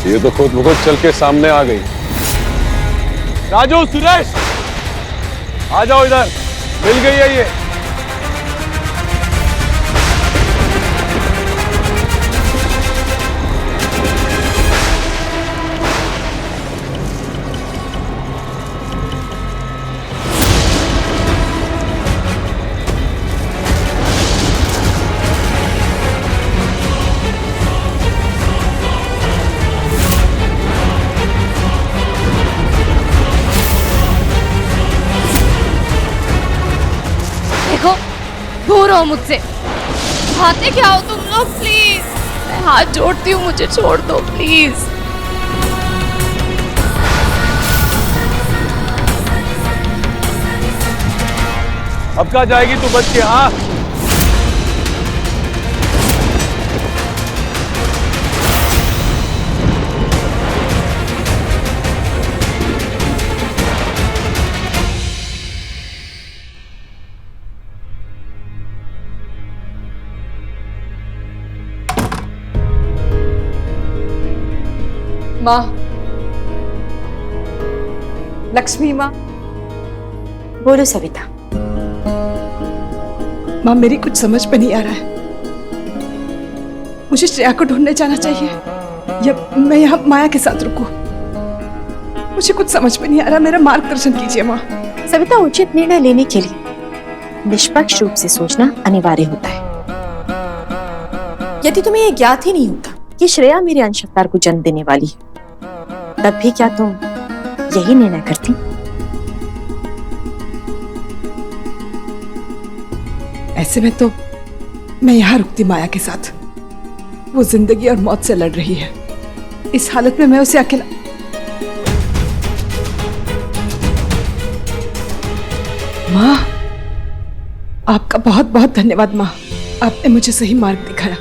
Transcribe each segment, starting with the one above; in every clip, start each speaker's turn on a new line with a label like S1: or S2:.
S1: ये तो खुद ब खुद चल के सामने आ गई। राजू, सुरेश, आ जाओ इधर, मिल गई है ये।
S2: देखो, दूर हो मुझसे, खाते क्या हो तुम लोग? प्लीज, मैं हाथ जोड़ती हूँ, मुझे छोड़ दो प्लीज।
S1: अब कहाँ जाएगी तू बच के? हाँ,
S3: माँ, लक्ष्मी माँ।
S4: बोलो सविता।
S3: माँ, मेरी कुछ समझ में नहीं आ रहा है। मुझे श्रेया को ढूंढने जाना चाहिए या मैं यहाँ माया के साथ रुकूं? मुझे कुछ समझ में नहीं आ रहा, मेरा मार्गदर्शन कीजिए माँ।
S4: सविता, उचित निर्णय लेने के लिए निष्पक्ष रूप से सोचना अनिवार्य होता है। यदि तुम्हें यह ज्ञात ही नहीं होता कि श्रेया मेरे अंश अवतार को जन्म देने वाली है, तब भी क्या तुम यही निर्णय करती?
S3: ऐसे में तो मैं यहाँ रुकती माया के साथ। वो जिंदगी और मौत से लड़ रही है। इस हालत में मैं उसे अकेला। माँ, आपका बहुत बहुत धन्यवाद माँ। आपने मुझे सही मार्ग दिखाया।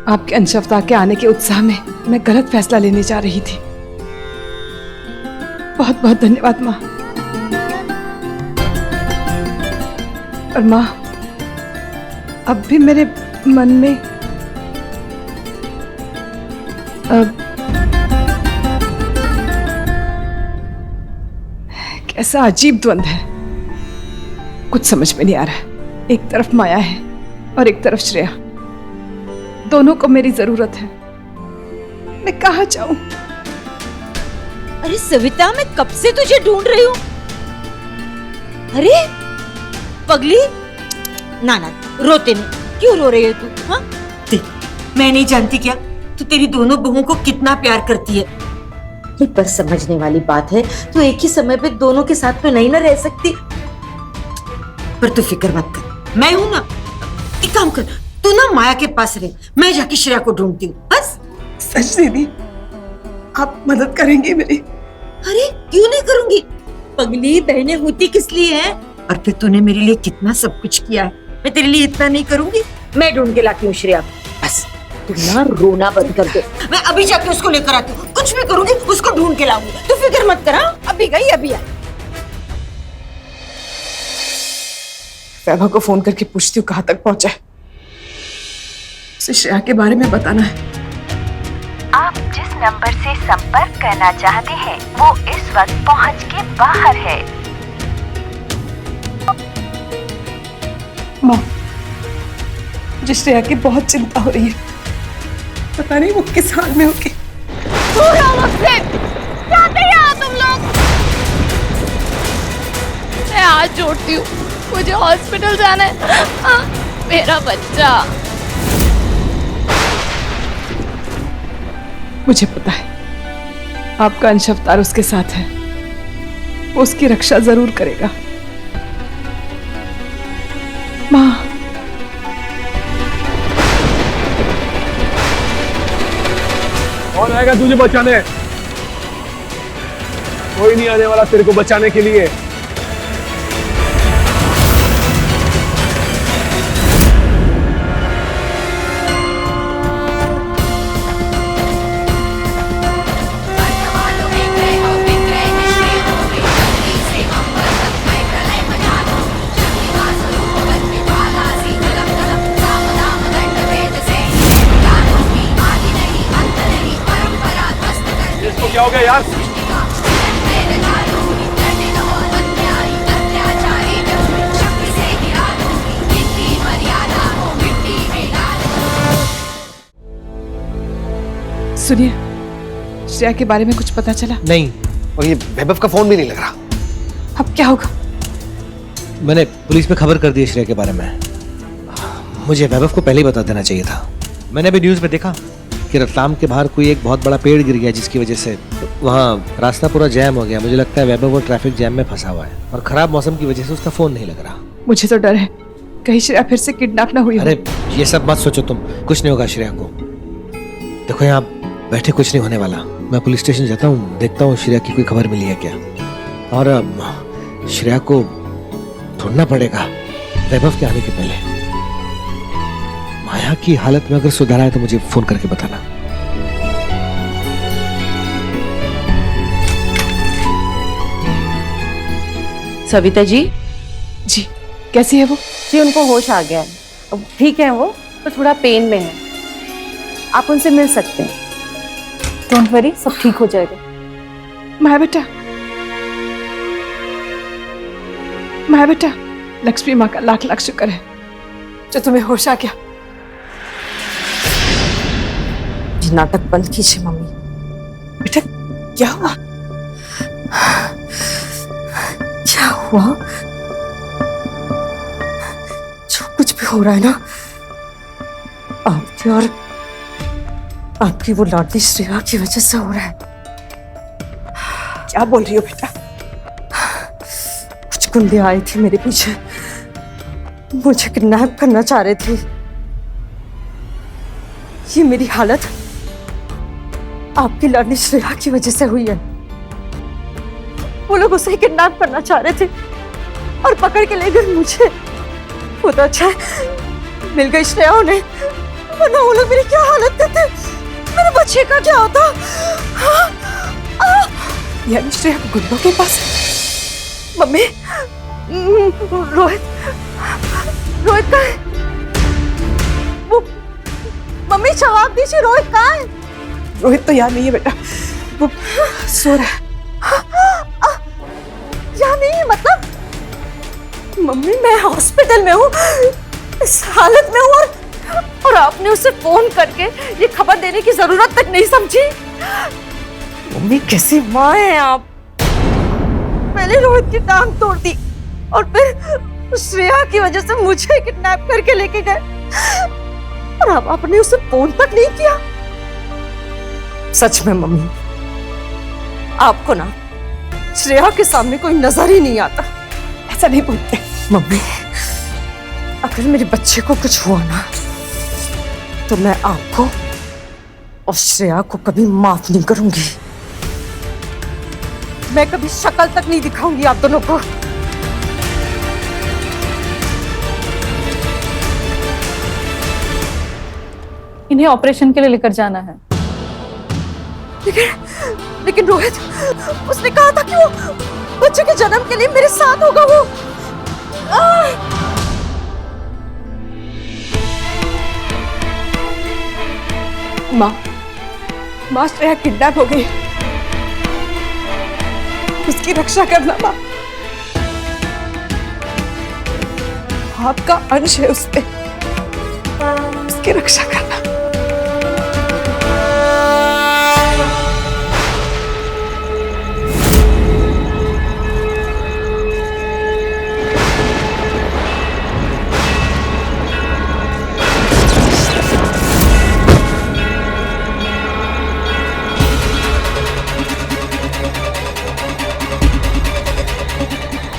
S3: आपके अंश अवतार के आने के उत्साह में मैं गलत फैसला लेने जा रही थी। बहुत बहुत धन्यवाद माँ। और माँ, अब भी मेरे मन में कैसा अजीब द्वंद है, कुछ समझ में नहीं आ रहा है। एक तरफ माया है और एक तरफ श्रेया। दोनों को मेरी जरूरत है। मैं कहाँ जाऊं?
S5: अरे सविता, मैं कब से तुझे ढूंढ रही हूँ। अरे पगली, ना ना, रोते नहीं। क्यों रो रही है तू? हाँ,
S6: देख, मैं नहीं जानती क्या तू तेरी दोनों बहुओं को कितना प्यार करती है। ये पर समझने वाली बात है, तू एक ही समय पे दोनों के साथ तो नहीं ना रह सकती। पर तू फिक्र मत कर, मैं हूं ना। एक काम कर, तू ना माया के पास रह, मैं जाके श्रेया को ढूंढती हूँ। बस।
S3: सच दीदी, आप मदद करेंगी मेरी?
S6: अरे क्यों नहीं करूंगी? पगली, बहनें होती किस लिए हैं? और फिर तूने मेरे लिए कितना सब कुछ किया है, मैं तेरे लिए इतना नहीं करूंगी? मैं ढूंढ के लाती हूँ श्रेया। बस तू ना रोना बंद कर दे, मैं अभी जाके उसको लेकर आती हूँ। कुछ भी करूंगी, उसको ढूंढ के लाऊंगी। तू फिक्र मत कर। अभी गई, अभी आई।
S3: वैभव को फोन करके पूछती हूँ कहाँ तक पहुंचा है। उसे श्रेया के बारे में बताना है।
S7: आप जिस नंबर से संपर्क करना चाहते हैं वो इस वक्त पहुंच के बाहर है।
S3: माँ, मुझे श्रेया की बहुत चिंता हो रही है। पता नहीं वो किस हाल में होगी।
S2: दूर हो मुझसे, जाते क्या तुम लोग? मैं हाथ जोड़ती हूँ, मुझे हॉस्पिटल जाना है। मेरा बच्चा।
S3: मुझे पता है आपका अंश अवतार उसके साथ है। वो उसकी रक्षा जरूर करेगा। माँ,
S1: कौन आएगा तुझे बचाने? कोई नहीं आने वाला तेरे को बचाने के लिए। क्या हो गया यार?
S3: सुनिए, श्रेया के बारे में कुछ पता चला?
S8: नहीं, और ये वैभव का फोन भी नहीं लग रहा।
S3: अब क्या होगा?
S8: मैंने पुलिस में खबर कर दी है श्रेया के बारे में। मुझे वैभव को पहले ही बता देना चाहिए था। मैंने अभी न्यूज़ में देखा कि रतलाम के बाहर कोई एक बहुत बड़ा पेड़ गिर गया, जिसकी वजह से वहाँ रास्ता पूरा जैम हो गया। मुझे लगता है वैभव वो ट्रैफिक जैम में फंसा हुआ है और खराब मौसम की वजह से उसका फोन नहीं लग रहा।
S3: मुझे तो डर है कहीं श्रेया फिर से किडनैप ना हुई हो।
S8: अरे ये सब मत सोचो तुम, कुछ नहीं होगा श्रेया को। देखो यहाँ बैठे कुछ नहीं होने वाला। मैं पुलिस स्टेशन जाता हूँ, देखता हूँ श्रेया की कोई खबर मिली है क्या। और श्रेया को ढूंढना पड़ेगा वैभव के आने के पहले। माया की हालत में अगर सुधार आए तो मुझे फोन करके बताना।
S4: सविता जी,
S3: जी, कैसी है वो?
S4: जी उनको होश आ गया है, अब ठीक है वो, तो थोड़ा पेन में है। आप उनसे मिल सकते हैं। डोंट वरी, सब ठीक हो जाएगा।
S3: माया बेटा, माया बेटा, लक्ष्मी माँ का लाख लाख शुक्र है जो तुम्हें होश आ गया।
S6: ये नाटक बंद कीजिए मम्मी।
S3: बेटा क्या हुआ?
S6: क्या हुआ? जो कुछ भी हो रहा है ना, आपकी और आपकी वो लाडली श्रेया की वजह से हो रहा है।
S3: क्या बोल रही हो बेटा?
S6: कुछ गुंडे आए थे मेरे पीछे, मुझे किडनैप करना चाह रहे थे। ये मेरी हालत आपकी लाडली श्रेया की वजह से हुई है। वो लोग उसे किडनैप करना चाह रहे थे और पकड़ के ले गए मुझे। वो तो अच्छा है मिल गई श्रेया उन्हें, वरना वो लोग मेरी क्या हालत करते, मेरे बच्चे का क्या होता।
S3: यानी श्रेया गुंडों के पास?
S6: मम्मी, रोहित रोहित कहाँ है? वो मम्मी जवाब दीजिए, रोहित कहाँ है?
S3: रोहित तो याद नहीं है बेटा, वो सो रहा है।
S6: यहाँ नहीं है मतलब? मम्मी मैं हॉस्पिटल में हूँ, इस हालत में हूँ, और आपने उसे फोन करके ये खबर देने की जरूरत तक नहीं समझी। मम्मी कैसी माँ है आप? पहले रोहित की टांग तोड़ दी और फिर श्रेया की वजह से मुझे किडनैप करके लेके गए, और अब आपने उसे फोन तक नहीं किया। सच में मम्मी, आपको ना श्रेया के सामने कोई नजर ही नहीं आता।
S3: ऐसा नहीं बोलते
S6: मम्मी, अगर मेरे बच्चे को कुछ हुआ ना तो मैं आपको और श्रेया को कभी माफ नहीं करूंगी। मैं कभी शक्ल तक नहीं दिखाऊंगी आप दोनों को।
S9: इन्हें ऑपरेशन के लिए लेकर जाना है।
S6: लेकिन रोहित, उसने कहा था कि वो बच्चे के जन्म के लिए मेरे साथ होगा। वो
S3: माँ श्रेया किडनैप हो गई, उसकी रक्षा करना माँ। आपका अंश है उस पे, उसकी रक्षा करना।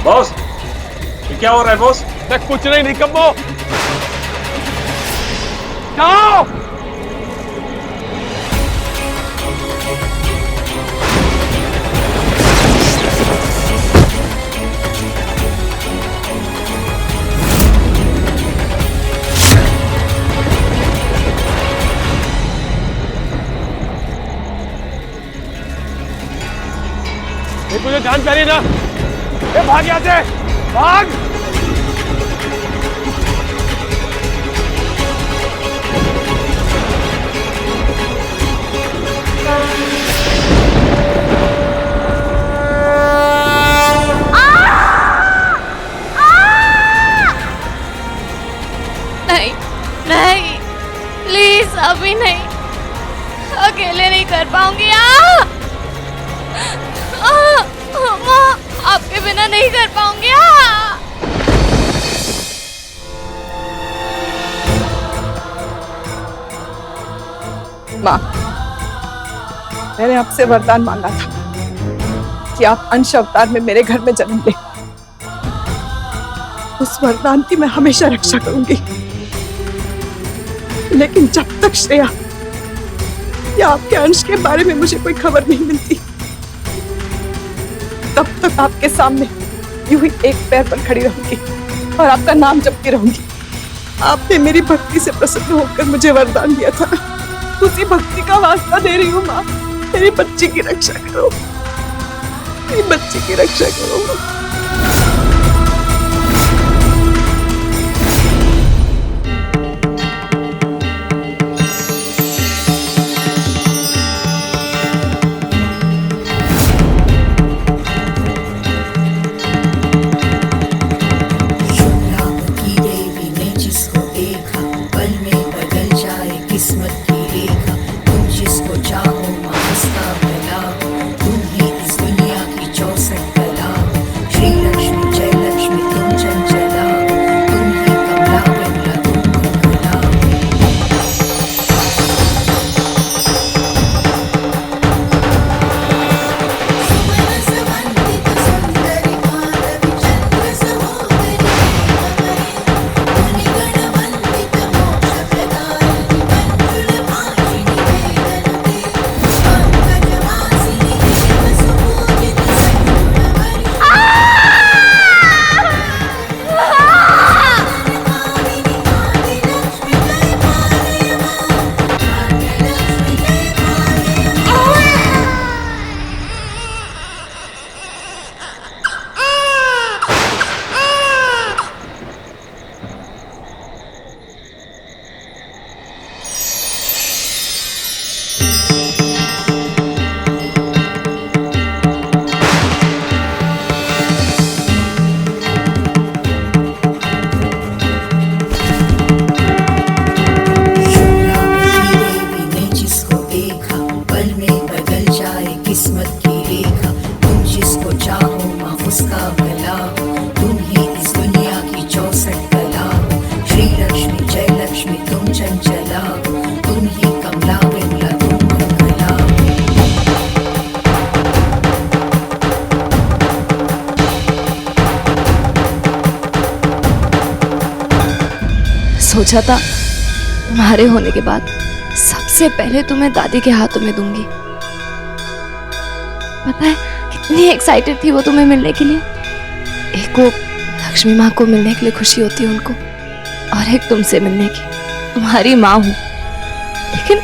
S1: बॉस, ये क्या हो रहा है बॉस? कुछ नहीं निकम्मो, जाओ। ये तुझे जान प्यारी ना? ए भाग यहाँ से, भाग।
S2: अकेले नहीं कर पाऊंगी। माँ, आपके बिना नहीं कर पाऊंगी।
S3: माँ, मैंने आपसे वरदान मांगा था कि आप अंश अवतार में मेरे घर में जन्म ले। उस वरदान की मैं हमेशा रक्षा करूंगी, लेकिन जब तक श्रेया या आपके अंश के बारे में मुझे कोई खबर नहीं मिलती, तब तक आपके सामने यूं ही एक पैर पर खड़ी रहूंगी और आपका नाम जपती रहूंगी। आपने मेरी भक्ति से प्रसन्न होकर मुझे वरदान दिया था, उसी भक्ति का वास्ता दे रही हूँ माँ। मेरी बच्ची की रक्षा करो, मेरी बच्ची की रक्षा करो।
S2: सोचा था तुम्हारे होने के बाद सबसे पहले तुम्हें दादी के हाथों में दूंगी। पता है कितनी एक्साइटेड थी वो तुम्हें मिलने के लिए। एक को लक्ष्मी माँ को मिलने के लिए खुशी होती है उनको, और एक तुमसे मिलने की। तुम्हारी माँ हूँ, लेकिन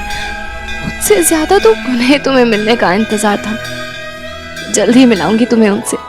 S2: मुझसे ज्यादा तो उन्हें तुम्हें मिलने का इंतजार था। जल्दी मिलाऊंगी तुम्हें उनसे।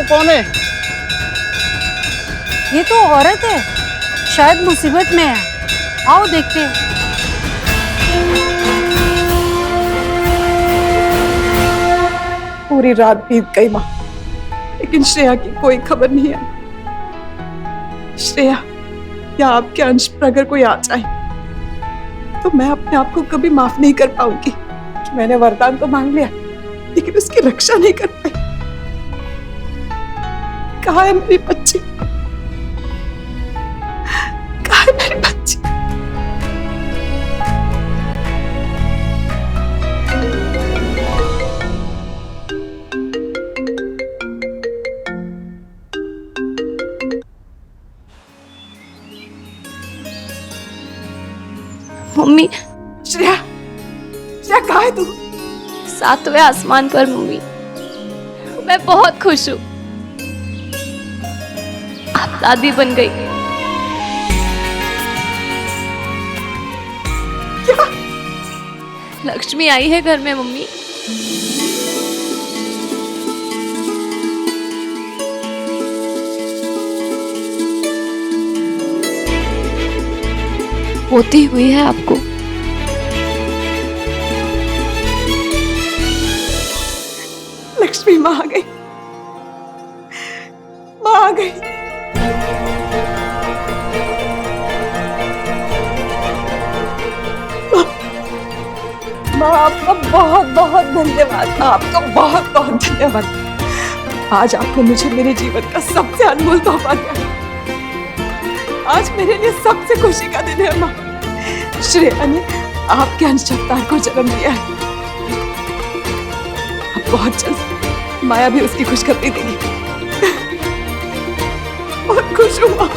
S10: कौन है?
S5: ये तो औरत है, शायद मुसीबत में है। आओ देखते हैं।
S3: पूरी रात बीत गई माँ, लेकिन श्रेया की कोई खबर नहीं आई। श्रेया या आपके अंश पर अगर कोई आ जाए तो मैं अपने आप को कभी माफ नहीं कर पाऊंगी कि मैंने वरदान तो मांग लिया लेकिन उसकी रक्षा नहीं कर पाई। कहाँ है मेरी बच्ची? कहाँ है मेरी बच्ची?
S2: मम्मी,
S3: श्रेया, श्रेया कहाँ है तू?
S2: 7वें आसमान पर मम्मी। मैं बहुत खुश हूँ, आप दादी बन गई।
S3: क्या?
S2: लक्ष्मी आई है घर में मम्मी। होती हुई है आपको।
S3: लक्ष्मी माँ आ गई, माँ आ गई। माँ आपका बहुत बहुत धन्यवाद, आपका बहुत बहुत धन्यवाद। आज आपने मुझे मेरे जीवन का सबसे अनमोल तोहफा दिया। आज मेरे लिए सबसे खुशी का दिन है माँ। श्रेया ने आपके अंश अवतार को जन्म दिया है। अब बहुत जल्द माया भी उसकी खुशखबरी देगी। बहुत खुश हूँ माँ।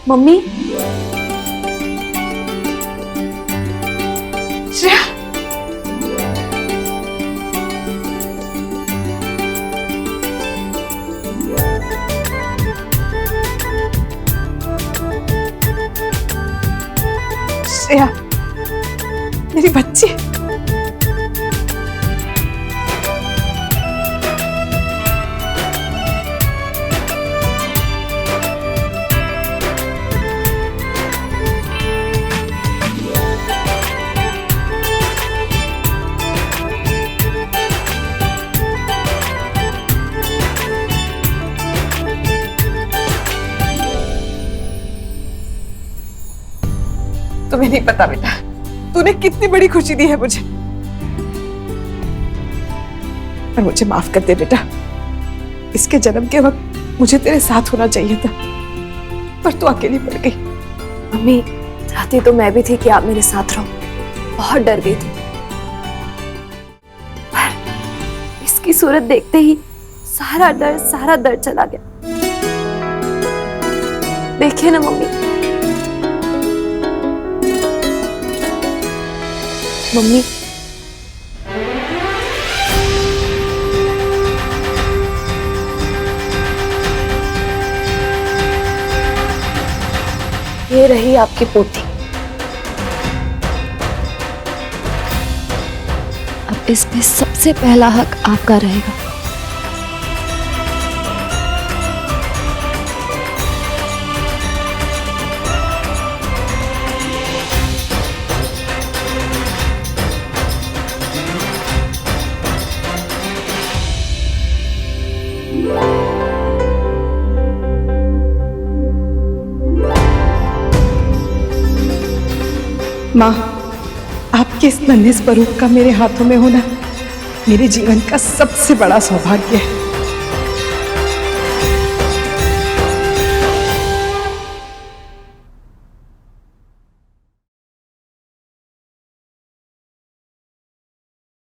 S2: मम्मी,
S3: श्रेया, श्रेया, मेरी बच्ची। तुम्हें नहीं पता बेटा, तूने कितनी बड़ी खुशी दी है मुझे। पर मुझे माफ कर दे बेटा, इसके जन्म के वक्त मुझे तेरे साथ होना चाहिए था, पर तू अकेली पड़ गई।
S2: मम्मी, चाहती तो मैं भी थी कि आप मेरे साथ रहो। बहुत डर गई थी, पर इसकी सूरत देखते ही सारा डर चला गया। देखिए ना मम्मी, मम्मी, ये रही आपकी पोती। अब इस पे सबसे पहला हक आपका रहेगा।
S3: माँ, आपके इस नन्हे स्वरूप का मेरे हाथों में होना मेरे जीवन का सबसे बड़ा सौभाग्य है।